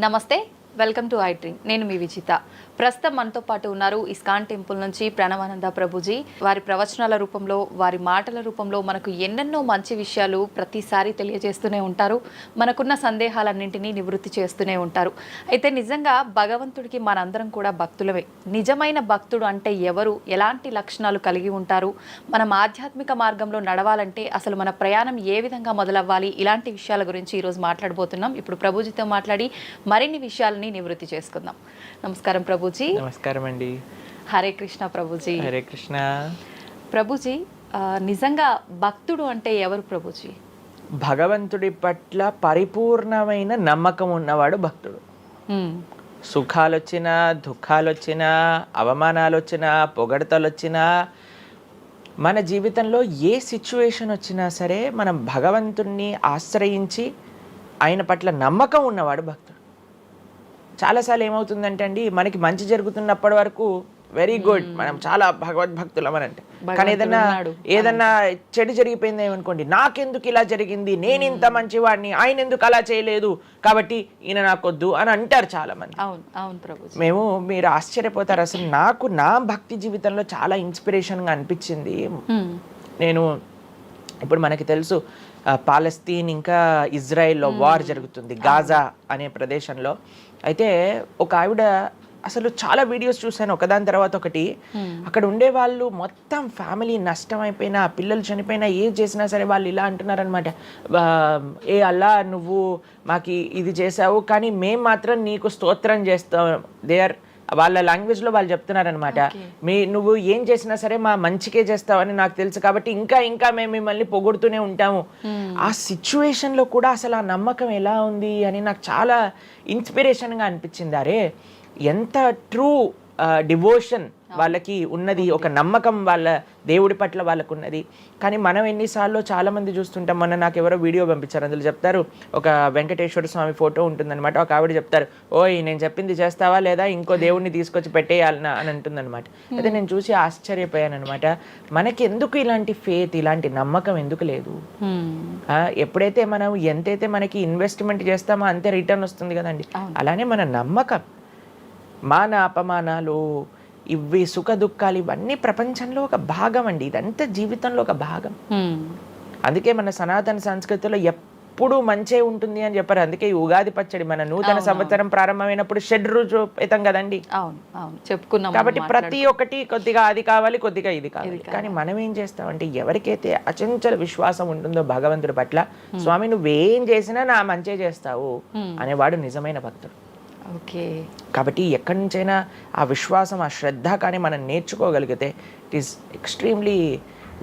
నమస్తే, welcome to I dream. నేను మీ విజిత. ప్రస్తుతం మనతో పాటు ఉన్నారు ఇస్కాన్ టెంపుల్ నుంచి ప్రణవానంద ప్రభుజీ. వారి ప్రవచనాల రూపంలో, వారి మాటల రూపంలో మనకు ఎన్నెన్నో మంచి విషయాలు ప్రతిసారి తెలియజేస్తూనే ఉంటారు. మనకున్న సందేహాలన్నింటినీ నివృత్తి చేస్తూనే ఉంటారు. అయితే నిజంగా భగవంతుడికి మనందరం కూడా భక్తులమే. నిజమైన భక్తుడు అంటే ఎవరు, ఎలాంటి లక్షణాలు కలిగి ఉంటారు, మనం ఆధ్యాత్మిక మార్గంలో నడవాలంటే అసలు మన ప్రయాణం ఏ విధంగా మొదలవ్వాలి, ఇలాంటి విషయాల గురించి ఈరోజు మాట్లాడబోతున్నాం. ఇప్పుడు ప్రభుజీతో మాట్లాడి మరిన్ని విషయాలని నివృత్తి చేసుకుందాం. నమస్కారం ప్రభుజీ. నమస్కారం అండి. హరే కృష్ణ ప్రభుజీ. హరే కృష్ణ ప్రభుజీ. నిజంగా భక్తుడు అంటే ఎవరు ప్రభుజీ? భగవంతుడి పట్ల పరిపూర్ణమైన నమ్మకం ఉన్నవాడు భక్తుడు. సుఖాలు వచ్చినా, దుఃఖాలు వచ్చినా, అవమానాలు వచ్చినా, పొగడతలు వచ్చినా, మన జీవితంలో ఏ సిచ్యువేషన్ వచ్చినా సరే మనం భగవంతుణ్ణి ఆశ్రయించి ఆయన పట్ల నమ్మకం ఉన్నవాడు భక్తుడు. చాలాసార్లు ఏమవుతుందంటే అండి, మనకి మంచి జరుగుతున్నప్పటి వరకు వెరీ గుడ్, మనం చాలా భగవద్భక్తులం అని అంటే, కానీ ఏదన్నా చెడు జరిగిపోయింది ఏమనుకోండి, నాకెందుకు ఇలా జరిగింది, నేను ఇంత మంచివాడిని, ఆయన ఎందుకు అలా చేయలేదు, కాబట్టి ఈయన నాకొద్దు అని అంటారు చాలా మంది. మీరు ఆశ్చర్యపోతారు. అసలు నాకు నా భక్తి జీవితంలో చాలా ఇన్స్పిరేషన్గా అనిపించింది. నేను ఇప్పుడు మనకి తెలుసు పాలస్తీన్ ఇంకా ఇజ్రాయెల్లో వార్ జరుగుతుంది, గాజా అనే ప్రదేశంలో. అయితే ఒక ఆవిడ, అసలు చాలా వీడియోస్ చూశాను ఒకదాని తర్వాత ఒకటి, అక్కడ ఉండే వాళ్ళు మొత్తం ఫ్యామిలీ నష్టం అయిపోయినా, పిల్లలు చనిపోయినా, ఏం చేసినా సరే వాళ్ళు ఇలా అంటున్నారనమాట, ఏ అల్లా నువ్వు మాకు ఇది చేసావు కానీ మేము మాత్రం నీకు స్తోత్రం చేస్తాం. వాళ్ళ లాంగ్వేజ్లో వాళ్ళు చెప్తున్నారనమాట, నువ్వు ఏం చేసినా సరే మా మంచికే చేస్తావని నాకు తెలుసు, కాబట్టి ఇంకా ఇంకా మేము మిమ్మల్ని పొగుడుతూనే ఉంటాము. ఆ సిచ్యువేషన్లో కూడా అసలు ఆ నమ్మకం ఎలా ఉంది అని నాకు చాలా ఇన్స్పిరేషన్గా అనిపించింది. అరే ఎంత ట్రూ డివోషన్ వాళ్ళకి ఉన్నది, ఒక నమ్మకం వాళ్ళ దేవుడి పట్ల వాళ్ళకు ఉన్నది. కానీ మనం ఎన్నిసార్లు చాలామంది చూస్తుంటాం. మొన్న నాకు ఎవరో వీడియో పంపించారు, అందులో చెప్తారు, ఒక వెంకటేశ్వర స్వామి ఫోటో ఉంటుందన్నమాట, ఒక ఆవిడ చెప్తారు, ఓయ్ నేను చెప్పింది చేస్తావా లేదా, ఇంకో దేవుడిని తీసుకొచ్చి పెట్టేయాలనా అని అంటుందన్నమాట. అయితే నేను చూసి ఆశ్చర్యపోయాను అనమాట. మనకి ఎందుకు ఇలాంటి ఫేత్, ఇలాంటి నమ్మకం ఎందుకు లేదు? ఎప్పుడైతే మనం ఎంతైతే మనకి ఇన్వెస్ట్మెంట్ చేస్తామో అంతే రిటర్న్ వస్తుంది కదండి. అలానే మన నమ్మకం, మాన అపమానాలు, ఇవి సుఖ దుఃఖాలు, ఇవన్నీ ప్రపంచంలో ఒక భాగం అండి. ఇదంతా జీవితంలో ఒక భాగం. అందుకే మన సనాతన సంస్కృతిలో ఎప్పుడు మంచే ఉంటుంది అని చెప్పారు. అందుకే ఈ ఉగాది పచ్చడి, మన నూతన సంవత్సరం ప్రారంభమైనప్పుడు షడ్రుజోపేతం కదండి, చెప్పుకున్నాం. కాబట్టి ప్రతి ఒక్కటి కొద్దిగా అది కావాలి, కొద్దిగా ఇది కావాలి. కానీ మనం ఏం చేస్తామంటే, ఎవరికైతే అచంచల విశ్వాసం ఉంటుందో భగవంతుడి పట్ల, స్వామి నువ్వేం చేసినా నా మంచే చేస్తావు అనేవాడు నిజమైన భక్తుడు. కాబట్టి ఎక్కడి నుంచైనా ఆ విశ్వాసం, ఆ శ్రద్ధ కానీ మనం నేర్చుకోగలిగితే ఇట్ ఈస్ ఎక్స్ట్రీమ్లీ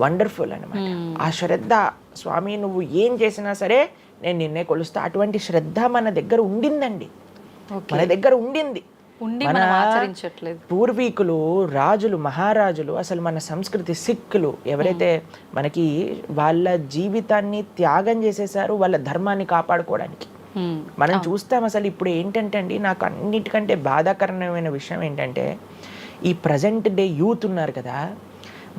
వండర్ఫుల్ అనమాట. ఆ శ్రద్ధ, స్వామి నువ్వు ఏం చేసినా సరే నేను నిన్నే కొలుస్తా, అటువంటి శ్రద్ధ మన దగ్గర ఉండిందండి, మన దగ్గర ఉండింది. మన పూర్వీకులు, రాజులు, మహారాజులు, అసలు మన సంస్కృతి, సిక్కులు ఎవరైతే మనకి వాళ్ళ జీవితాన్ని త్యాగం చేసేసారు వాళ్ళ ధర్మాన్ని కాపాడుకోవడానికి. మనం చూస్తాం. అసలు ఇప్పుడు ఏంటంటే అండి, నాకు అన్నిటికంటే బాధాకరమైన విషయం ఏంటంటే, ఈ ప్రజెంట్ డే యూత్ ఉన్నారు కదా,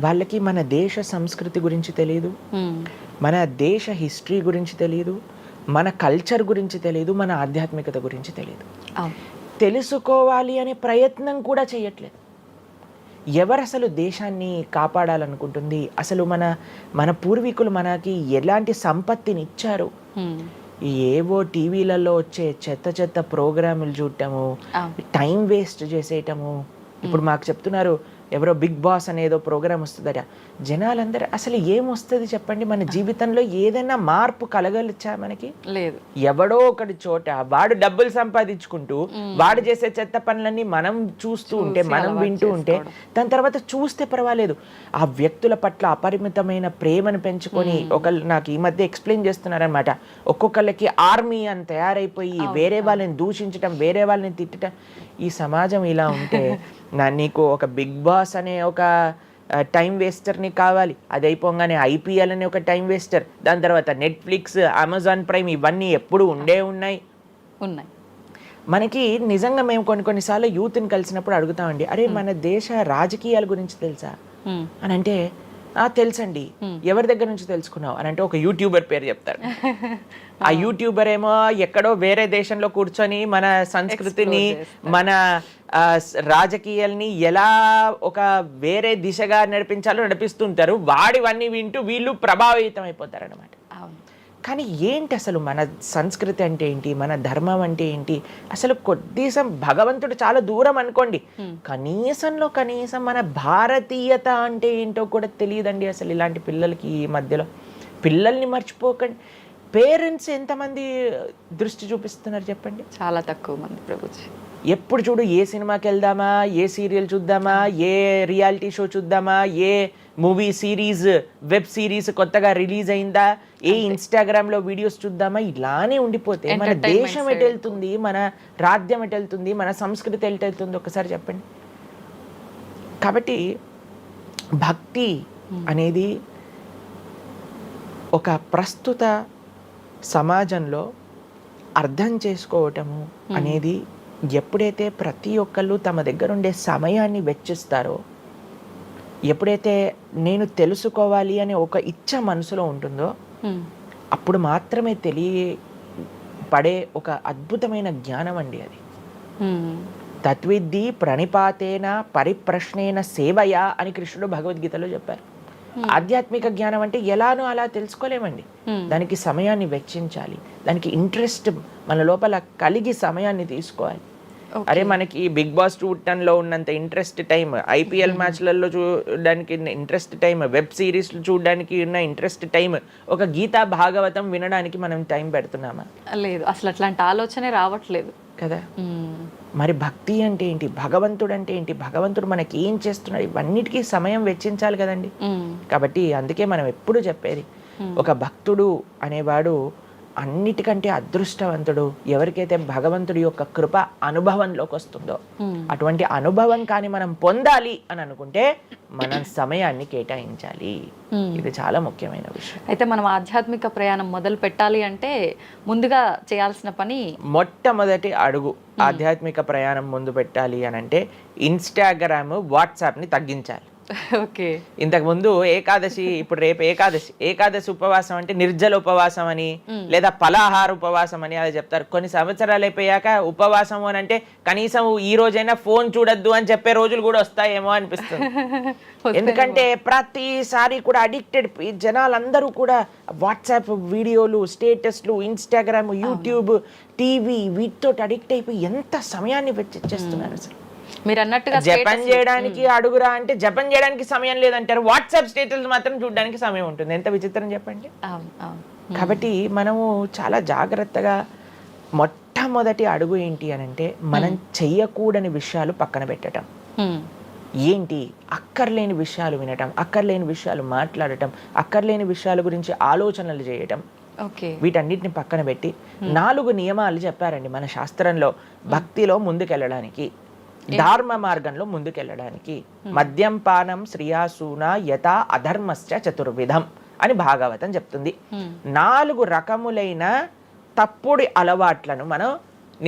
వాళ్ళకి మన దేశ సంస్కృతి గురించి తెలియదు, మన దేశ హిస్టరీ గురించి తెలియదు, మన కల్చర్ గురించి తెలియదు, మన ఆధ్యాత్మికత గురించి తెలియదు. తెలుసుకోవాలి అనే ప్రయత్నం కూడా చేయట్లేదు. ఎవరు అసలు దేశాన్ని కాపాడాలనుకుంటుంది? అసలు మన పూర్వీకులు మనకి ఎలాంటి సంపత్తిని ఇచ్చారు? ఏవో టీవీలలో వచ్చే చెత్త ప్రోగ్రాములు చూడటము, టైం వేస్ట్ చేసేయటము. ఇప్పుడు మాకు చెప్తున్నారు, ఎవరో బిగ్ బాస్ అనేదో ప్రోగ్రామ్ వస్తుందట. జనాలందరూ అసలు ఏమొస్తుంది చెప్పండి? మన జీవితంలో ఏదైనా మార్పు కలగలిచా? మనకి లేదు. ఎవడో ఒకటి చోట వాడు డబ్బులు సంపాదించుకుంటూ వాడు చేసే చెత్త పనులన్నీ మనం చూస్తూ ఉంటే, మనం వింటూ ఉంటే, దాని తర్వాత చూస్తే పర్వాలేదు, ఆ వ్యక్తుల పట్ల అపరిమితమైన ప్రేమను పెంచుకొని, ఒకళ్ళు నాకు ఈ మధ్య ఎక్స్ప్లెయిన్ చేస్తున్నారనమాట, ఒక్కొక్కళ్ళకి ఆర్మీ అని తయారైపోయి వేరే వాళ్ళని దూషించటం, వేరే వాళ్ళని తిట్టడం. ఈ సమాజం ఇలా ఉంటే నీకు ఒక బిగ్ బాస్ అనే ఒక టైం వేస్టర్ని కావాలి, అది అయిపోగానే ఐపీఎల్ అనే ఒక టైం వేస్టర్, దాని తర్వాత నెట్ఫ్లిక్స్, అమెజాన్ ప్రైమ్, ఇవన్నీ ఎప్పుడు ఉన్నాయి. మనకి నిజంగా మేము కొన్నిసార్లు యూత్ని కలిసినప్పుడు అడుగుతామండి, అరే మన దేశ రాజకీయాల గురించి తెలుసా అని అంటే, తెలుసండి. ఎవరి దగ్గర నుంచి తెలుసుకున్నావు అని అంటే ఒక యూట్యూబర్ పేరు చెప్తారు. ఆ యూట్యూబర్ ఏమో ఎక్కడో వేరే దేశంలో కూర్చొని మన సంస్కృతిని, మన రాజకీయాల్ని ఎలా ఒక వేరే దిశగా నడిపించాలో నడిపిస్తుంటారు. వాడివన్నీ వింటూ వీళ్ళు ప్రభావితం అయిపోతారు అనమాట. కానీ ఏంటి అసలు మన సంస్కృతి అంటే ఏంటి, మన ధర్మం అంటే ఏంటి, అసలు కొద్దిసం భగవంతుడు చాలా దూరం అనుకోండి, కనీసంలో కనీసం మన భారతీయత అంటే ఏంటో కూడా తెలియదండి అసలు ఇలాంటి పిల్లలకి. ఈ మధ్యలో పిల్లల్ని మర్చిపోకండి. పేరెంట్స్ ఎంతమంది దృష్టి చూపిస్తున్నారు చెప్పండి? చాలా తక్కువ మంది ప్రభుజీ. ఎప్పుడు చూడు ఏ సినిమాకి వెళ్దామా, ఏ సీరియల్ చూద్దామా, ఏ రియాలిటీ షో చూద్దామా, ఏ మూవీ సిరీస్, వెబ్ సిరీస్ కొత్తగా రిలీజ్ అయిందా, ఏ ఇన్స్టాగ్రామ్లో వీడియోస్ చూద్దామా, ఇలానే ఉండిపోతే మన దేశం ఎటు వెళ్తుంది, మన రాజ్యం ఎటు వెళ్తుంది, మన సంస్కృతి ఎటు వెళ్తుంది ఒకసారి చెప్పండి. కాబట్టి భక్తి అనేది ఒక ప్రస్తుత సమాజంలో అర్థం చేసుకోవటము అనేది ఎప్పుడైతే ప్రతి ఒక్కళ్ళు తమ దగ్గర ఉండే సమయాన్ని వెచ్చిస్తారో, ఎప్పుడైతే నేను తెలుసుకోవాలి అనే ఒక ఇచ్చ మనసులో ఉంటుందో అప్పుడు మాత్రమే తెలియపడే ఒక అద్భుతమైన జ్ఞానం అండి అది. తత్విద్ధి ప్రణిపాతేన పరిప్రశ్నేన సేవయా అని కృష్ణుడు భగవద్గీతలో చెప్పారు. ఆధ్యాత్మిక జ్ఞానం అంటే ఎలానో అలా తెలుసుకోలేమండి. దానికి సమయాన్ని వెచ్చించాలి, దానికి ఇంట్రెస్ట్ మన లోపల కలిగి సమయాన్ని తీసుకోవాలి. అరే మనకి బిగ్ బాస్ 210లో ఉన్నంత ఇంట్రెస్ట్ టైం, ఐపీఎల్ మ్యాచ్లలో చూడడానికి ఇంట్రెస్ట్ టైం, వెబ్ సిరీస్లు చూడడానికి ఉన్న ఇంట్రెస్ట్ టైం, ఒక గీతా భాగవతం వినడానికి మనం టైం పెడుతున్నామా? లేదు, అసలు అట్లాంటి ఆలోచనే రావట్లేదు కదా. మరి భక్తి అంటే ఏంటి, భగవంతుడు అంటే ఏంటి, భగవంతుడు మనకి ఏం చేస్తున్నాడు, ఇవన్నిటికీ సమయం వెచ్చించాలి కదండి. కాబట్టి అందుకే మనం ఎప్పుడు చెప్పేది, ఒక భక్తుడు అనేవాడు అన్నిటికంటే అదృష్టవంతుడు ఎవరికైతే భగవంతుడి యొక్క కృప అనుభవంలోకి వస్తుందో. అటువంటి అనుభవం కానీ మనం పొందాలి అని అనుకుంటే మనం సమయాన్ని కేటాయించాలి. ఇది చాలా ముఖ్యమైన విషయం. అయితే మనం ఆధ్యాత్మిక ప్రయాణం మొదలు పెట్టాలి అంటే ముందుగా చేయాల్సిన పని, మొట్టమొదటి అడుగు ఆధ్యాత్మిక ప్రయాణం ముందు పెట్టాలి అని అంటే ఇన్స్టాగ్రామ్, వాట్సాప్ని తగ్గించాలి. ఓకే. ఇంతకు ముందు ఏకాదశి, ఇప్పుడు రేపు ఏకాదశి ఉపవాసం అంటే నిర్జల ఉపవాసం అని లేదా ఫలాహార ఉపవాసం అని అది చెప్తారు. కొన్ని సంవత్సరాలు అయిపోయాక ఉపవాసం అని అంటే కనీసం ఈ రోజైనా ఫోన్ చూడొద్దు అని చెప్పే రోజులు కూడా వస్తాయేమో అనిపిస్తుంది. ఎందుకంటే ప్రతిసారి కూడా అడిక్టెడ్ జనాలందరూ కూడా వాట్సాప్ వీడియోలు, స్టేటస్లు, ఇన్స్టాగ్రామ్, యూట్యూబ్, టీవీ వీటితో అడిక్ట్ అయిపోయి ఎంత సమయాన్ని వెచ్చిస్తున్నారు. అసలు మీరు అన్నట్టుగా జపం చేయడానికి అడుగురా అంటే జపం చేయడానికి సమయం లేదంటారు, వాట్సాప్ స్టేటస్ మాత్రం చూడడానికి సమయం ఉంటుంది. ఎంత విచిత్రం చెప్పండి. కాబట్టి మనము చాలా జాగ్రత్తగా మొట్టమొదటి అడుగు ఏంటి అని అంటే మనం చెయ్యకూడని విషయాలు పక్కన పెట్టడం. ఏంటి? అక్కర్లేని విషయాలు వినటం, అక్కర్లేని విషయాలు మాట్లాడటం, అక్కర్లేని విషయాల గురించి ఆలోచనలు చేయటం. వీటన్నిటిని పక్కన పెట్టి 4 నియమాలు చెప్పారండి మన శాస్త్రంలో భక్తిలో ముందుకెళ్ళడానికి, ధర్మ మార్గంలో ముందుకెళ్ళడానికి. మద్యం పానం శ్రియాసూన యథా అధర్మశ్చ చతుర్విధం అని భాగవతం చెప్తుంది. 4 రకములైన తప్పుడు అలవాట్లను మనం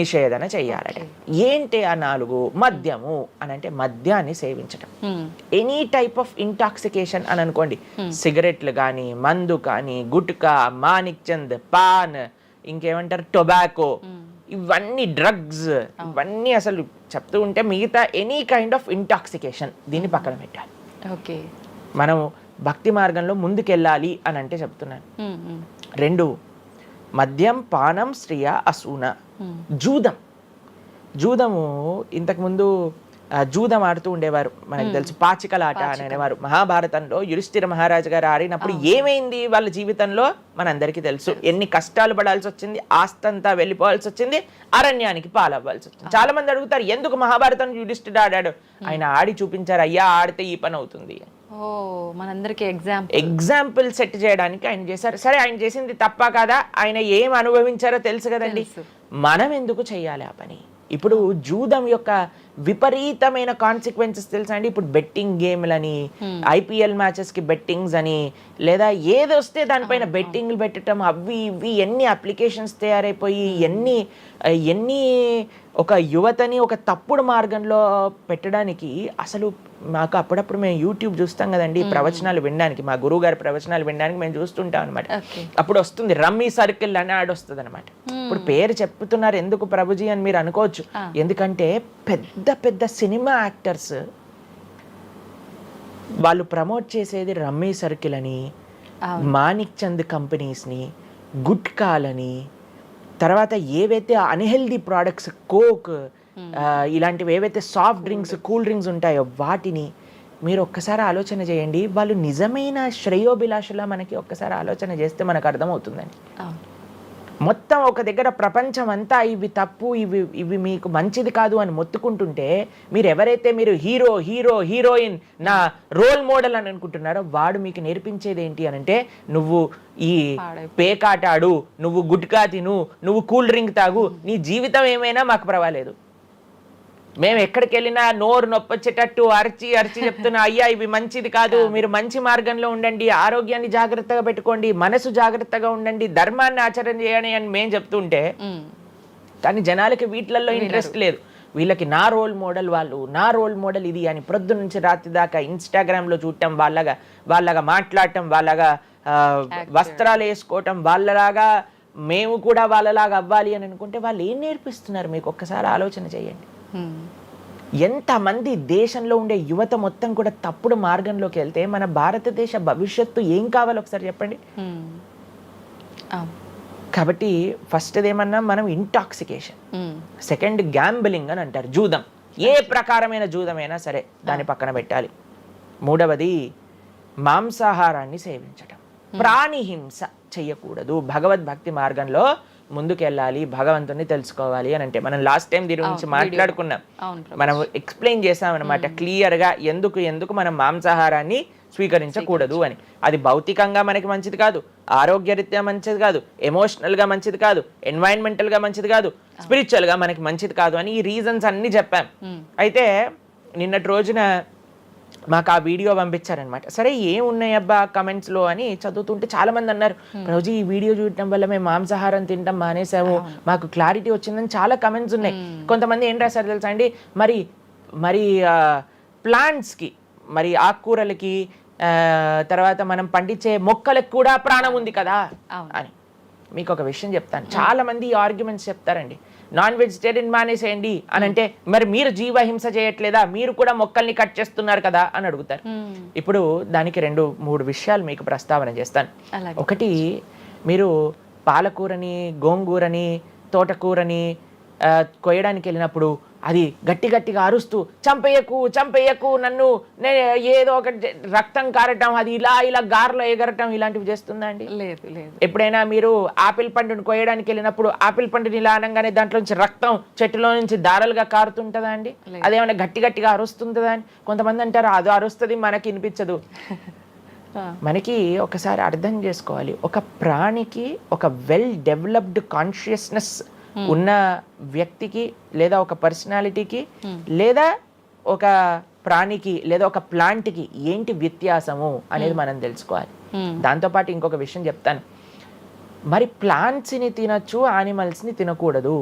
నిషేధన చెయ్యాలట. ఏంటి ఆ 4? మద్యము అని అంటే మద్యాన్ని సేవించడం, ఎనీ టైప్ ఆఫ్ ఇంటాక్సికేషన్ అని అనుకోండి, సిగరెట్లు కానీ, మందు కానీ, గుట్కా, మానిక్ చంద్, పాన్, ఇంకేమంటారు టొబాకో, ఇవన్నీ డ్రగ్స్, ఇవన్నీ అసలు చెప్తూ ఉంటే మిగతా ఎనీ కైండ్ ఆఫ్ ఇంటాక్సికేషన్ దీన్ని పక్కన పెట్టాలి. ఓకే. మనం భక్తి మార్గంలో ముందుకెళ్ళాలి అని అంటే చెప్తున్నాను. 2 మద్యం పానం శ్రియ అసూన. జూదము ఇంతకుముందు జూదం ఆడుతూ ఉండేవారు, మనకు తెలుసు, పాచికలాట అని అనేవారు. మహాభారతంలో యుధిష్ఠిర మహారాజు గారు ఆడినప్పుడు ఏమైంది వాళ్ళ జీవితంలో మనందరికీ తెలుసు. ఎన్ని కష్టాలు పడాల్సి వచ్చింది, ఆస్తంతా వెళ్ళిపోవాల్సి వచ్చింది, అరణ్యానికి పాలవ్వాల్సి వచ్చింది. చాలా మంది అడుగుతారు ఎందుకు మహాభారతం యుధిష్ఠిరుడు ఆడాడు. ఆయన ఆడి చూపించారు, అయ్యా ఆడితే ఈ పని అవుతుంది. మనందరికి ఎగ్జాంపుల్ సెట్ చేయడానికి ఆయన చేశారు. సరే, ఆయన చేసింది తప్ప కాదా, ఆయన ఏం అనుభవించారో తెలుసు కదండి. మనం ఎందుకు చెయ్యాలి ఆ పని? ఇప్పుడు జూదం యొక్క విపరీతమైన కాన్సిక్వెన్సెస్ తెలుసా అండి. ఇప్పుడు బెట్టింగ్ గేమ్లని, IPL మ్యాచెస్కి బెట్టింగ్స్ అని, లేదా ఏది వస్తే దానిపైన బెట్టింగ్లు పెట్టడం, అవి ఇవి ఎన్ని అప్లికేషన్స్ తయారైపోయి ఎన్ని ఒక యువతని ఒక తప్పుడు మార్గంలో పెట్టడానికి. అసలు మాకు అప్పుడప్పుడు మేము యూట్యూబ్ చూస్తాం కదండి ప్రవచనాలు వినడానికి, మా గురువు గారి ప్రవచనాలు వినడానికి మేము చూస్తుంటాం అనమాట. అప్పుడు వస్తుంది రమ్మీ సర్కిల్ అని యాడ్ వస్తుంది అనమాట. ఇప్పుడు పేరు చెప్తున్నారు ఎందుకు ప్రభుజీ అని మీరు అనుకోవచ్చు. ఎందుకంటే పెద్ద పెద్ద సినిమా యాక్టర్స్ వాళ్ళు ప్రమోట్ చేసేది రమ్మీ సర్కిల్ అని, మాణిక్ చంద్ కంపెనీస్ని, గుట్కాలని, తర్వాత ఏవైతే అన్హెల్దీ ప్రోడక్ట్స్ కోక్ ఇలాంటివి ఏవైతే సాఫ్ట్ డ్రింక్స్ కూల్ డ్రింక్స్ ఉంటాయో వాటిని మీరు ఒక్కసారి ఆలోచన చేయండి. వాళ్ళు నిజమైన శ్రేయోభిలాషులా మనకి ఒక్కసారి ఆలోచన చేస్తే మనకు అర్థమవుతుందండి. మొత్తం ఒక దగ్గర ప్రపంచం అంతా ఇవి తప్పు, ఇవి మీకు మంచిది కాదు అని మొత్తుకుంటుంటే, మీరు ఎవరైతే మీరు హీరోయిన్ నా రోల్ మోడల్ అని అనుకుంటున్నారో వాడు మీకు నేర్పించేది ఏంటి అని అంటే, నువ్వు ఈ పేకాట ఆడు, నువ్వు గుట్కా తిను, నువ్వు కూల్ డ్రింక్ తాగు, నీ జీవితం ఏమైనా మాకు పర్వాలేదు. మేము ఎక్కడికి వెళ్ళినా నోరు నొప్పొచ్చేటట్టు అరిచి చెప్తున్నా, అయ్యా ఇవి మంచిది కాదు, మీరు మంచి మార్గంలో ఉండండి, ఆరోగ్యాన్ని జాగ్రత్తగా పెట్టుకోండి, మనసు జాగ్రత్తగా ఉండండి, ధర్మాన్ని ఆచరణ చేయండి అని మేము చెప్తుంటే, కానీ జనాలకి వీటిల్లో ఇంట్రెస్ట్ లేదు. వీళ్ళకి నా రోల్ మోడల్ వాళ్ళు, నా రోల్ మోడల్ ఇది అని ప్రొద్దు నుంచి రాత్రి దాకా ఇన్స్టాగ్రామ్లో చూడటం, వాళ్ళగా మాట్లాడటం, వాళ్ళగా వస్త్రాలు వేసుకోవటం, వాళ్ళలాగా మేము కూడా వాళ్ళలాగా అవ్వాలి అని అనుకుంటే వాళ్ళు ఏం నేర్పిస్తున్నారు మీకు ఒక్కసారి ఆలోచన చేయండి. ఎంతమంది దేశంలో ఉండే యువత మొత్తం కూడా తప్పుడు మార్గంలోకి వెళ్తే మన భారతదేశ భవిష్యత్తు ఏం కావాలో ఒకసారి చెప్పండి. కాబట్టి ఫస్ట్ ఏమన్నా మనం ఇంటాక్సికేషన్, సెకండ్ గ్యాంబ్లింగ్ అని అంటారు, జూదం, ఏ ప్రకారమైన జూదమైనా సరే దాన్ని పక్కన పెట్టాలి. మూడవది మాంసాహారాన్ని సేవించటం, ప్రాణిహింస చెయ్యకూడదు, భగవద్భక్తి మార్గంలో ముందుకెళ్ళాలి, భగవంతుని తెలుసుకోవాలి అని అంటే. మనం లాస్ట్ టైం దీని గురించి మాట్లాడుకున్నాం, మనం ఎక్స్ప్లెయిన్ చేసాం అనమాట క్లియర్గా ఎందుకు మనం మాంసాహారాన్ని స్వీకరించకూడదు అని. అది భౌతికంగా మనకి మంచిది కాదు, ఆరోగ్యరీత్యా మంచిది కాదు, ఎమోషనల్గా మంచిది కాదు, ఎన్వైరన్మెంటల్గా మంచిది కాదు, స్పిరిచువల్గా మనకి మంచిది కాదు అని ఈ రీజన్స్ అన్ని చెప్పాం. అయితే నిన్నటి రోజున మాకు ఆ వీడియో పంపించారనమాట. సరే ఏమున్నాయబ్బా కమెంట్స్లో అని చదువుతుంటే చాలా మంది అన్నారు, రోజు ఈ వీడియో చూడటం వల్ల మేము మాంసాహారం తినడం మానేసాము, మాకు క్లారిటీ వచ్చిందని చాలా కమెంట్స్ ఉన్నాయి. కొంతమంది ఏం రాశారు తెలుసా అండి, మరి ప్లాంట్స్కి, మరి ఆకుకూరలకి, తర్వాత మనం పండించే మొక్కలకు కూడా ప్రాణం ఉంది కదా అని. మీకు ఒక విషయం చెప్తాను, చాలా మంది ఈ ఆర్గ్యుమెంట్స్ చెప్తారండి, నాన్ వెజిటేరియన్ మానేసేయండి అని అంటే, మరి మీరు జీవహింస చేయట్లేదా, మీరు కూడా మొక్కల్ని కట్ చేస్తున్నారు కదా అని అడుగుతారు. ఇప్పుడు దానికి 2-3 విషయాలు మీకు ప్రస్తావన చేస్తాను. ఒకటి, మీరు పాలకూరని, గోంగూరని, తోటకూరని కొయ్యడానికి వెళ్ళినప్పుడు అది గట్టిగా అరుస్తూ చంపేయకు నన్ను, ఏదో ఒక రక్తం కారటం, అది ఇలా గార్లో ఎగరటం, ఇలాంటివి చేస్తుందా అండి? లేదు. ఎప్పుడైనా మీరు ఆపిల్ పండుని కొయ్యడానికి వెళ్ళినప్పుడు ఆపిల్ పండుని ఇలా అనగానే దాంట్లో నుంచి రక్తం చెట్టులో నుంచి దారాలుగా కారుతుంటుందా అండి? అదేమైనా గట్టిగా అరుస్తుందా అని కొంతమంది అంటారు, అది అరుస్తుంది మనకి వినిపించదు. మనకి ఒకసారి అర్థం చేసుకోవాలి, ఒక ప్రాణికి, ఒక వెల్ డెవలప్డ్ కాన్షియస్నెస్ ఉన్న వ్యక్తికి, లేదా ఒక పర్సనాలిటీకి, లేదా ఒక ప్రాణికి, లేదా ఒక ప్లాంట్కి ఏంటి వ్యత్యాసము అనేది మనం తెలుసుకోవాలి. దాంతోపాటు ఇంకొక విషయం చెప్తాను, మరి ప్లాంట్స్ని తినచ్చు, యానిమల్స్ని తినకూడదు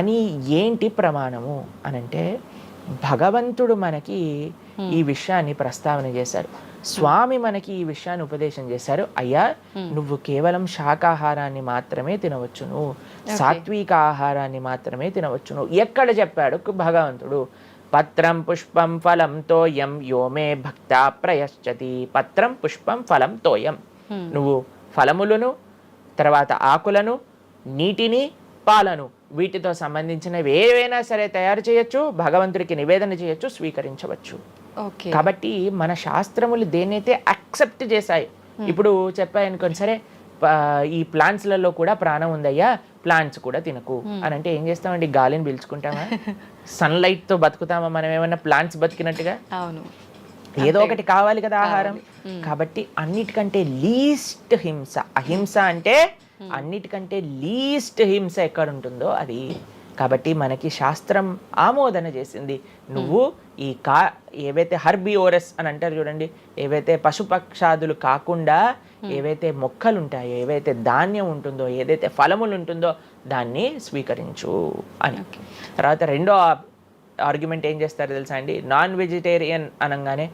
అని ఏంటి ప్రమాణము అనంటే, భగవంతుడు మనకి ఈ విషయాన్ని ప్రస్తావన చేశారు, స్వామి మనకి ఈ విషయాన్ని ఉపదేశం చేశారు. అయ్యా, నువ్వు కేవలం శాకాహారాన్ని మాత్రమే తినవచ్చును, సాత్విక ఆహారాన్ని మాత్రమే తినవచ్చును. ఎక్కడ చెప్పాడు భగవంతుడు? పత్రం పుష్పం ఫలం తోయం యోమే భక్త ప్రయశ్చతి. పత్రం పుష్పం ఫలం తోయం, నువ్వు ఫలములను, తర్వాత ఆకులను, నీటిని, పాలను, వీటితో సంబంధించినవి ఏవైనా సరే తయారు చేయొచ్చు, భగవంతుడికి నివేదన చేయొచ్చు, స్వీకరించవచ్చు. కాబట్టి మన శాస్త్రములు దేన్నైతే యాక్సెప్ట్ చేశాయి, ఇప్పుడు చెప్పాయనుకోండి, సరే ఈ ప్లాంట్స్లలో కూడా ప్రాణం ఉందయ్యా, ప్లాంట్స్ కూడా తినకు అని అంటే ఏం చేస్తామండి? గాలిని పీల్చుకుంటామా? సన్లైట్ తో బతుకుతామా మనం? ఏమన్నా ప్లాంట్స్ బతికినట్టుగా? ఏదో ఒకటి కావాలి కదా ఆహారం. కాబట్టి అన్నిటికంటే లీస్ట్ హింస, అహింస అంటే అన్నిటికంటే లీస్ట్ హింస ఎక్కడ ఉంటుందో అది కాబట్టి మనకి శాస్త్రం ఆమోదన చేసింది. నువ్వు ఈ ఏవైతే హర్బివోరస్ అని అంటారు చూడండి, ఏవైతే పశుపక్షాదులు కాకుండా ఏవైతే మొక్కలు ఉంటాయో, ఏవైతే ధాన్యం ఉంటుందో, ఏదైతే ఫలములు ఉంటుందో దాన్ని స్వీకరించు అని. తర్వాత రెండో ఆర్గ్యుమెంట్ ఏం చేస్తారో తెలుసా అండి, నాన్ వెజిటేరియన్ అనగానే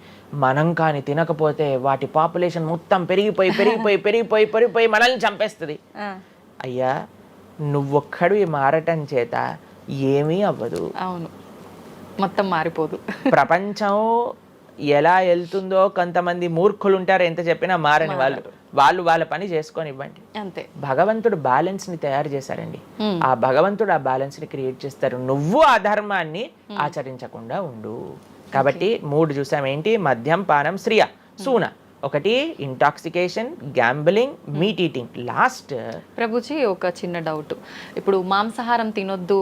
మనం కానీ తినకపోతే వాటి పాపులేషన్ మొత్తం పెరిగిపోయి పెరిగిపోయి పెరిగిపోయి పెరిగిపోయి మనల్ని చంపేస్తుంది. అయ్యా, నువ్వొక్కడివి మారటం చేత ఏమీ అవ్వదు. అవును, మొత్తం మారిపోదు. ప్రపంచం ఎలా వెళ్తుందో కొంతమంది మూర్ఖులు ఉంటారు, ఎంత చెప్పినా మారని వాళ్ళు వాళ్ళ పని చేసుకొని ఇవ్వండి అంతే. భగవంతుడు బ్యాలెన్స్ ని తయారు చేశారండి. ఆ భగవంతుడు ఆ బ్యాలెన్స్ ని క్రియేట్ చేస్తారు. నువ్వు ఆ ధర్మాన్ని ఆచరించకుండా ఉండు. కాబట్టి 3 చూసాం. ఏంటి? మద్యం, పానం, శ్రియ, సూన. ఒకటి intoxication, gambling, meet eating. Last Prabhuji ఒక చిన్న డౌట్. ఇప్పుడు మాంసాహారం తినొద్దు,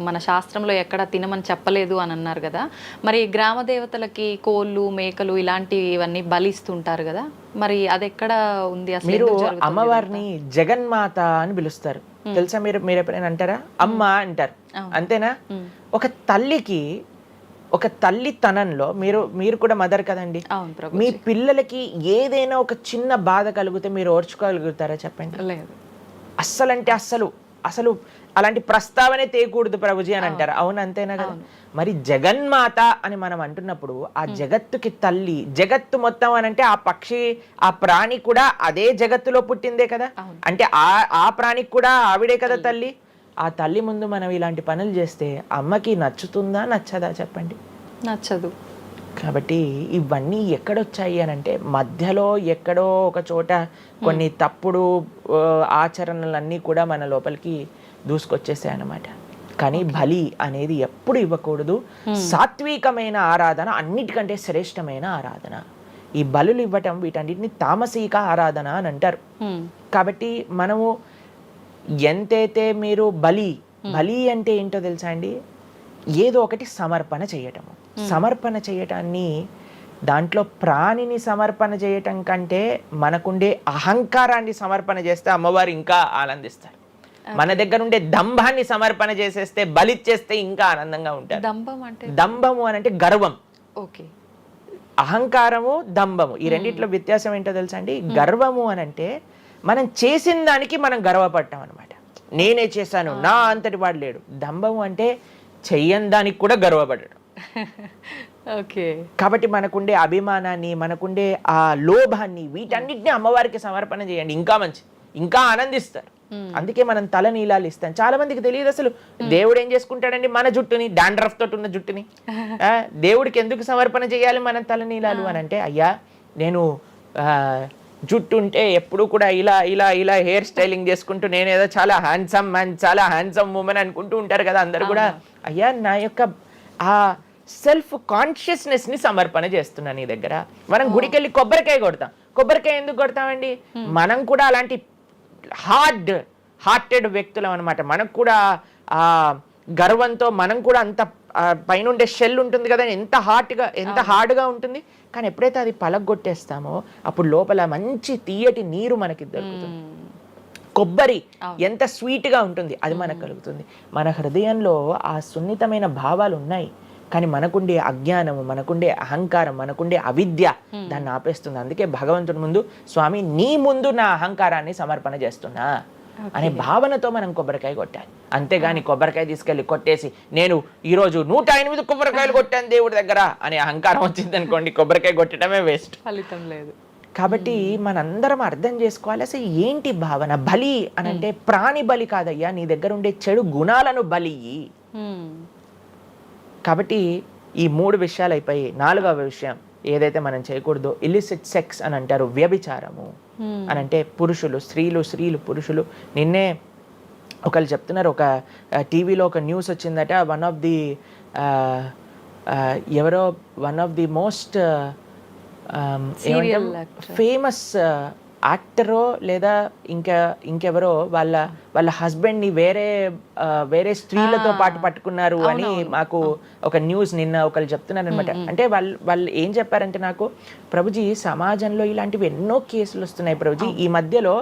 మన శాస్త్రంలో ఎక్కడ తినమని చెప్పలేదు అని అన్నారు కదా, మరి గ్రామ దేవతలకి కోళ్ళు, మేకలు ఇలాంటివన్నీ బలిస్తుంటారు కదా, మరి అది ఎక్కడ ఉంది అసలు? మీరు అమ్మవారిని జగన్మాత అని పిలుస్తారు తెలుసా? మీరు ఎప్పుడైనా అంటారా? అమ్మ అంటారు, అంతేనా? ఒక తల్లికి, ఒక తల్లితనంలో మీరు కూడా మదర్ కదండి, మీ పిల్లలకి ఏదైనా ఒక చిన్న బాధ కలిగితే మీరు ఓర్చుకోగలుగుతారా చెప్పండి? లేదు. అస్సలంటే అసలు అలాంటి ప్రస్తావనే తేయకూడదు ప్రభుజీ అని అంటారు. అవును, అంతేనా కదా? మరి జగన్మాత అని మనం అంటున్నప్పుడు ఆ జగత్తుకి తల్లి, జగత్తు మొత్తం అని అంటే ఆ పక్షి, ఆ ప్రాణి కూడా అదే జగత్తులో పుట్టిందే కదా. అంటే ఆ ప్రాణికి కూడా ఆవిడే కదా తల్లి. ఆ తల్లి ముందు మనం ఇలాంటి పనులు చేస్తే అమ్మకి నచ్చుతుందా, నచ్చదా చెప్పండి? నచ్చదు. కాబట్టి ఇవన్నీ ఎక్కడొచ్చాయి అని అంటే మధ్యలో ఎక్కడో ఒక చోట కొన్ని తప్పుడు ఆచరణలన్నీ కూడా మన లోపలికి దూసుకొచ్చేసాయి అన్నమాట. కానీ బలి అనేది ఎప్పుడు ఇవ్వకూడదు. సాత్వికమైన ఆరాధన అన్నిటికంటే శ్రేష్టమైన ఆరాధన. ఈ బలులు ఇవ్వటం వీటన్నిటిని తామసీక ఆరాధన అని అంటారు. కాబట్టి మనము ఎంతైతే మీరు బలి అంటే ఏంటో తెలుసా అండి? ఏదో ఒకటి సమర్పణ చేయటము. సమర్పణ చేయటాన్ని, దాంట్లో ప్రాణిని సమర్పణ చేయటం కంటే మనకుండే అహంకారాన్ని సమర్పణ చేస్తే అమ్మవారు ఇంకా ఆనందిస్తారు. మన దగ్గర ఉండే దంభాన్ని సమర్పణ చేసేస్తే, బలిచ్చేస్తే ఇంకా ఆనందంగా ఉంటారు. దంభము అని అంటే గర్వం. ఓకే. అహంకారము, దంభము, ఈ రెండిట్లో వ్యత్యాసం ఏంటో తెలుసా అండి? గర్వము అని అంటే మనం చేసిన దానికి మనం గర్వపడ్డాం అనమాట. నేనే చేశాను, నా అంతటి వాడు లేడు. దంభము అంటే చెయ్యని దానికి కూడా గర్వపడడం. ఓకే. కాబట్టి మనకుండే అభిమానాన్ని, మనకుండే ఆ లోభాన్ని, వీటన్నిటిని అమ్మవారికి సమర్పణ చేయండి, ఇంకా మంచి, ఇంకా ఆనందిస్తారు. అందుకే మనం తల నీలాలు ఇస్తాం. చాలా మందికి తెలియదు అసలు దేవుడు ఏం చేసుకుంటాడండి మన జుట్టుని, డాండ్రఫ్ తోటి ఉన్న జుట్టుని. దేవుడికి ఎందుకు సమర్పణ చేయాలి మనం తల నీలాలు అని అంటే, అయ్యా నేను జుట్టు ఉంటే ఎప్పుడు కూడా ఇలా ఇలా ఇలా హెయిర్ స్టైలింగ్ చేసుకుంటూ నేనేదో చాలా హ్యాండ్సమ్ మ్యాన్, చాలా హ్యాండ్సమ్ ఉమెన్ అనుకుంటూ ఉంటారు కదా అందరు కూడా. అయ్యా, నా యొక్క ఆ సెల్ఫ్ కాన్షియస్నెస్ ని సమర్పణ చేస్తున్నా నీ దగ్గర. మనం గుడికి వెళ్ళి కొబ్బరికాయ కొడతాం. కొబ్బరికాయ ఎందుకు కొడతామండి? మనం కూడా అలాంటి హార్టెడ్ వ్యక్తులం అనమాట. మనకు కూడా ఆ గర్వంతో మనం కూడా అంత పైనుండే షెల్ ఉంటుంది కదా, ఎంత హార్డ్గా ఉంటుంది. కానీ ఎప్పుడైతే అది పలగొట్టేస్తామో అప్పుడు లోపల మంచి తీయటి నీరు మనకి దొరుకుతుంది. కొబ్బరి ఎంత స్వీట్గా ఉంటుంది, అది మనకు కలుగుతుంది. మన హృదయంలో ఆ సున్నితమైన భావాలు ఉన్నాయి, కానీ మనకుండే అజ్ఞానము, మనకుండే అహంకారం, మనకుండే అవిద్య దాన్ని ఆపేస్తుంది. అందుకే భగవంతుడి ముందు, స్వామి నీ ముందు నా అహంకారాన్ని సమర్పణ చేస్తున్నా అనే భావనతో మనం కొబ్బరికాయ కొట్టాలి. అంతేగాని కొబ్బరికాయ తీసుకెళ్ళి కొట్టేసి నేను ఈరోజు 108 కొబ్బరికాయలు కొట్టాను దేవుడి దగ్గర అనే అహంకారం వచ్చింది అనుకోండి, కొబ్బరికాయ కొట్టడమే వేస్ట్, ఫలితం లేదు. కాబట్టి మనందరం అర్థం చేసుకోవాలి అసలు ఏంటి భావన. బలి అని అంటే ప్రాణి బలి కాదయ్యా, నీ దగ్గర ఉండే చెడు గుణాలను బలి. కాబట్టి ఈ 3 విషయాలు అయిపోయి 4వ విషయం ఏదైతే మనం చేయకూడదో, ఇలిసిట్ సెక్స్ అని అంటారు, వ్యభిచారము అని అంటే పురుషులు స్త్రీలు పురుషులు. నిన్నే ఒకళ్ళు చెప్తున్నారు, ఒక టీవీలో ఒక న్యూస్ వచ్చిందట, one of the most famous యాక్టరో లేదా ఇంకెవరో వాళ్ళ హస్బెండ్ని వేరే స్త్రీలతో పాటు పట్టుకున్నారు అని మాకు ఒక న్యూస్ నిన్న ఒకళ్ళు చెప్తున్నారు అనమాట. అంటే వాళ్ళు ఏం చెప్పారంటే నాకు, ప్రభుజీ సమాజంలో ఇలాంటివి ఎన్నో కేసులు వస్తున్నాయి ప్రభుజీ, ఈ మధ్యలో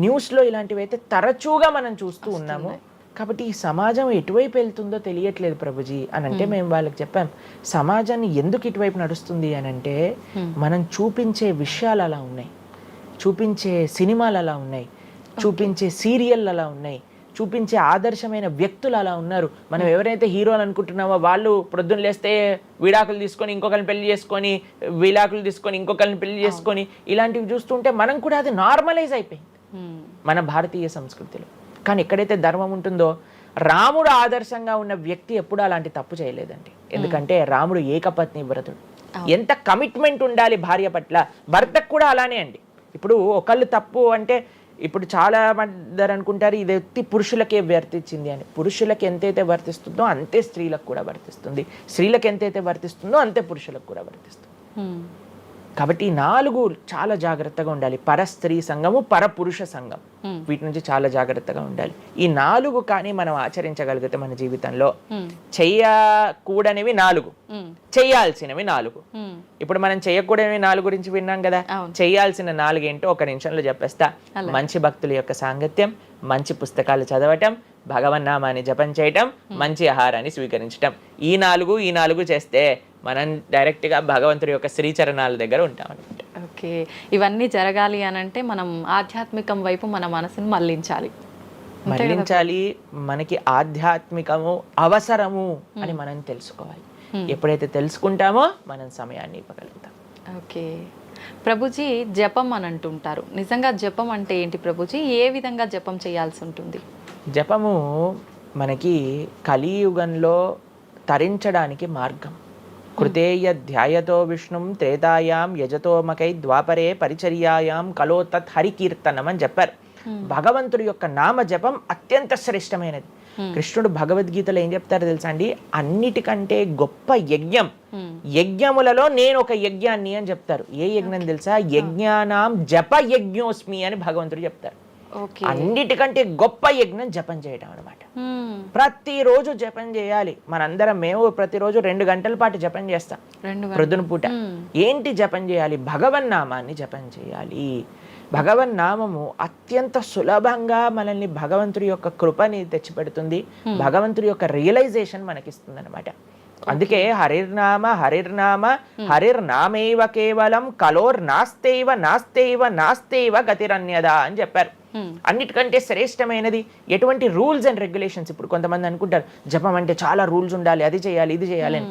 న్యూస్లో ఇలాంటివి అయితే తరచుగా మనం చూస్తూ ఉన్నాము. కాబట్టి ఈ సమాజం ఎటువైపు వెళ్తుందో తెలియట్లేదు ప్రభుజీ అని అంటే మేము వాళ్ళకి చెప్పాం, సమాజాన్ని ఎందుకు ఇటువైపు నడుస్తుంది అని అంటే మనం చూపించే విషయాలు అలా ఉన్నాయి, చూపించే సినిమాలు అలా ఉన్నాయి, చూపించే సీరియల్ అలా ఉన్నాయి, చూపించే ఆదర్శమైన వ్యక్తులు అలా ఉన్నారు. మనం ఎవరైతే హీరోలు అనుకుంటున్నామో వాళ్ళు ప్రొద్దున లేస్తే విడాకులు తీసుకొని ఇంకొకరిని పెళ్లి చేసుకొని, విడాకులు తీసుకొని ఇంకొకరిని పెళ్లి చేసుకొని, ఇలాంటివి చూస్తుంటే మనం కూడా అది నార్మలైజ్ అయిపోయింది మన భారతీయ సంస్కృతిలో. కానీ ఎక్కడైతే ధర్మం ఉంటుందో, రాముడు ఆదర్శంగా ఉన్న వ్యక్తి ఎప్పుడు అలాంటి తప్పు చేయలేదండి. ఎందుకంటే రాముడు ఏకపత్ని వ్రతుడు. ఎంత కమిట్మెంట్ ఉండాలి భార్య పట్ల, భర్తకు కూడా అలానే అండి. ఇప్పుడు ఒకళ్ళు తప్పు అంటే, ఇప్పుడు చాలా మంది అనుకుంటారు ఇది ఎత్తి పురుషులకే వర్తించింది అని. పురుషులకు ఎంతైతే వర్తిస్తుందో అంతే స్త్రీలకు కూడా వర్తిస్తుంది, స్త్రీలకు ఎంతైతే వర్తిస్తుందో అంతే పురుషులకు కూడా వర్తిస్తుంది. కాబట్టి ఈ 4 చాలా జాగ్రత్తగా ఉండాలి. పరస్త్రీ సంఘము, పరపురుష సంఘం, వీటి నుంచి చాలా జాగ్రత్తగా ఉండాలి. ఈ 4 కానీ మనం ఆచరించగలిగితే మన జీవితంలో, చెయ్యకూడనివి 4, చెయ్యాల్సినవి 4. ఇప్పుడు మనం చెయ్యకూడనివి 4 గురించి విన్నాం కదా, చెయ్యాల్సిన 4 ఏంటో ఒక నిమిషంలో చెప్పేస్తా. మంచి భక్తుల యొక్క సాంగత్యం, మంచి పుస్తకాలు చదవటం, భగవన్నామాన్ని జపం చేయటం, మంచి ఆహారాన్ని స్వీకరించటం. ఈ 4 చేస్తే మనం డైరెక్ట్గా భగవంతుడి యొక్క శ్రీచరణాల దగ్గర ఉంటాం అనమాట. ఓకే, ఇవన్నీ జరగాలి అని అంటే మనం ఆధ్యాత్మికం వైపు మన మనసును మళ్ళించాలి. మనకి ఆధ్యాత్మికము అవసరము అని మనం తెలుసుకోవాలి. ఎప్పుడైతే తెలుసుకుంటామో మనం సమయాన్ని ఇవ్వగలుగుతాం. ఓకే ప్రభుజీ, జపం అని అంటుంటారు. నిజంగా జపం అంటే ఏంటి ప్రభుజీ? ఏ విధంగా జపం చేయాల్సి ఉంటుంది? జపము మనకి కలియుగంలో తరించడానికి మార్గం. కృతేయ ధ్యాయతో విష్ణుం త్రేతాయాం యజతోమకై ద్వాపరే పరిచర్యాయాం కలో తత్ హరికీర్తనం అని చెప్పారు. భగవంతుడి యొక్క నామ జపం అత్యంత శ్రేష్టమైనది. కృష్ణుడు భగవద్గీతలో ఏం చెప్తారో తెలుసా అండి? అన్నిటికంటే గొప్ప యజ్ఞం, యజ్ఞములలో నేను ఒక యజ్ఞాన్ని అని చెప్తారు. ఏ యజ్ఞం తెలుసా? యజ్ఞానాం జప యజ్ఞోస్మి అని భగవంతుడు చెప్తారు. అన్నిటికంటే గొప్ప యజ్ఞం జపం చేయడం అనమాట. ప్రతిరోజు జపం చేయాలి. మేము ప్రతిరోజు 2 గంటల పాటు జపం చేస్తాం ప్రొద్దున పూట. ఏంటి జపం చేయాలి? భగవన్నామాన్ని జపం చేయాలి. భగవన్నామము అత్యంత సులభంగా మనల్ని భగవంతుడి యొక్క కృపని తెచ్చిపెడుతుంది, భగవంతుడి యొక్క రియలైజేషన్ మనకిస్తుంది అనమాట. అందుకే హరిర్నామ హరిర్నామ హరిర్నామేవ కేవలం కలోర్ నాస్తేవ నాస్తేవ నాస్తేవ గతిరన్యదా అని చెప్పారు. అన్నిటికంటే శ్రేష్టమైనది ఎటువంటి రూల్స్ అండ్ రెగ్యులేషన్స్. ఇప్పుడు కొంతమంది అనుకుంటారు జపం అంటే చాలా రూల్స్ ఉండాలి, అది చేయాలి ఇది చేయాలి అని.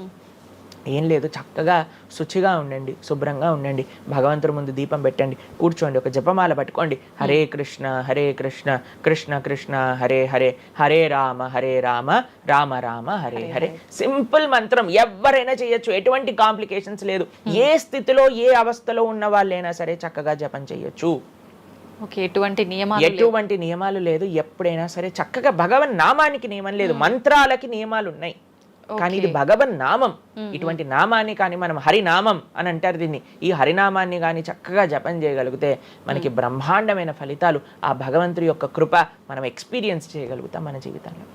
ఏం లేదు, చక్కగా శుచిగా ఉండండి, శుభ్రంగా ఉండండి, భగవంతుడి ముందు దీపం పెట్టండి, కూర్చోండి, ఒక జపమాల పట్టుకోండి. హరే కృష్ణ కృష్ణ కృష్ణ హరే హరే, హరే రామ రామ రామ హరే హరే. సింపుల్ మంత్రం, ఎవరైనా చేయొచ్చు, ఎటువంటి కాంప్లికేషన్స్ లేదు. ఏ స్థితిలో ఏ అవస్థలో ఉన్న వాళ్ళైనా సరే చక్కగా జపం చేయొచ్చు. ఎటువంటి నియమాలు లేదు. ఎప్పుడైనా సరే చక్కగా భగవన్ నామానికి నియమం లేదు, మంత్రాలకి నియమాలు ఉన్నాయి, కానీ ఇది భగవన్ నామం. ఇటువంటి నామాన్ని కానీ మనం హరినామం అని అంటారు దీన్ని. ఈ హరినామాన్ని కానీ చక్కగా జపం చేయగలిగితే మనకి బ్రహ్మాండమైన ఫలితాలు, ఆ భగవంతుడి యొక్క కృప మనం ఎక్స్పీరియన్స్ చేయగలుగుతాం మన జీవితంలో.